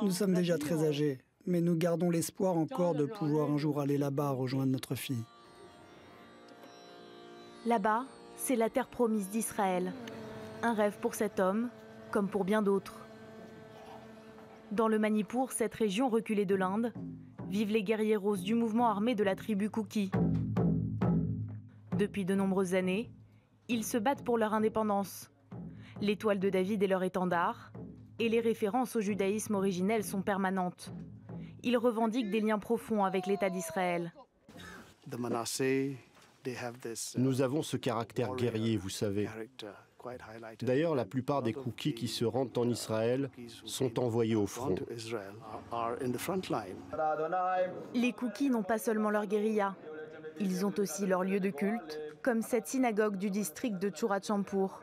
Nous sommes déjà très âgés, mais nous gardons l'espoir encore de pouvoir un jour aller là-bas rejoindre notre fille. Là-bas, c'est la terre promise d'Israël. Un rêve pour cet homme, comme pour bien d'autres. Dans le Manipur, cette région reculée de l'Inde, vivent les guerriers roses du mouvement armé de la tribu Kuki. Depuis de nombreuses années, ils se battent pour leur indépendance. L'étoile de David est leur étendard, et les références au judaïsme originel sont permanentes. Ils revendiquent des liens profonds avec l'État d'Israël. Nous avons ce caractère guerrier, vous savez. D'ailleurs, la plupart des Kuki qui se rendent en Israël sont envoyés au front. Les Kuki n'ont pas seulement leur guérilla. Ils ont aussi leur lieu de culte, comme cette synagogue du district de Churachampur.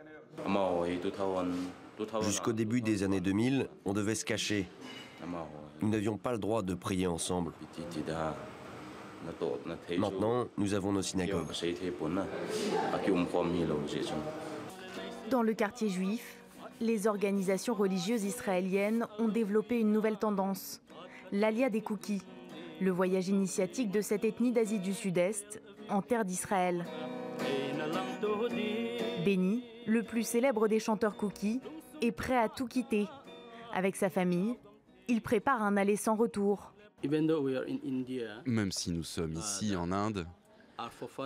Jusqu'au début des années 2000, on devait se cacher. Nous n'avions pas le droit de prier ensemble. Maintenant, nous avons nos synagogues. Dans le quartier juif, les organisations religieuses israéliennes ont développé une nouvelle tendance, l'Alia des Kuki, le voyage initiatique de cette ethnie d'Asie du Sud-Est en terre d'Israël. Benny, le plus célèbre des chanteurs Kuki, est prêt à tout quitter. Avec sa famille, il prépare un aller sans retour. Même si nous sommes ici en Inde,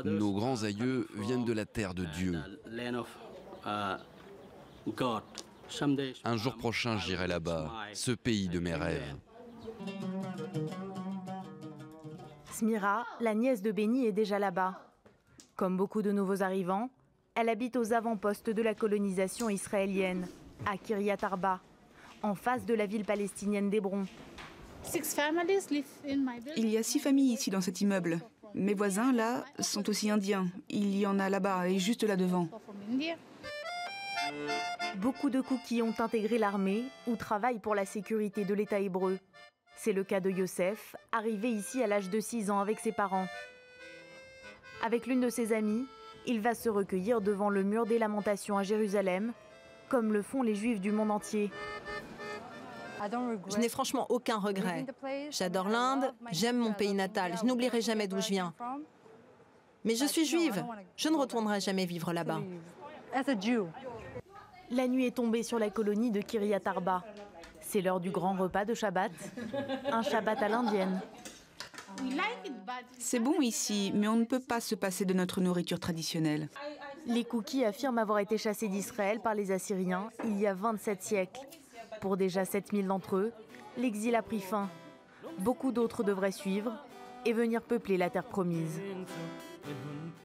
nos grands aïeux viennent de la terre de Dieu. Un jour prochain, j'irai là-bas, ce pays de mes rêves. Smira, la nièce de Benny, est déjà là-bas. Comme beaucoup de nouveaux arrivants, elle habite aux avant-postes de la colonisation israélienne, à Kiryat Arba, en face de la ville palestinienne d'Hébron. Il y a 6 familles ici dans cet immeuble. Mes voisins, là, sont aussi indiens. Il y en a là-bas et juste là devant. Beaucoup de Kuki ont intégré l'armée ou travaillent pour la sécurité de l'État hébreu. C'est le cas de Yosef, arrivé ici à l'âge de 6 ans avec ses parents. Avec l'une de ses amies, il va se recueillir devant le mur des lamentations à Jérusalem, comme le font les Juifs du monde entier. Je n'ai franchement aucun regret. J'adore l'Inde, j'aime mon pays natal, je n'oublierai jamais d'où je viens. Mais je suis juive, je ne retournerai jamais vivre là-bas. La nuit est tombée sur la colonie de Kiryat Arba. C'est l'heure du grand repas de Shabbat, un Shabbat à l'indienne. C'est bon ici, mais on ne peut pas se passer de notre nourriture traditionnelle. Les Kuki affirment avoir été chassés d'Israël par les Assyriens il y a 27 siècles. Pour déjà 7000 d'entre eux, l'exil a pris fin. Beaucoup d'autres devraient suivre et venir peupler la terre promise.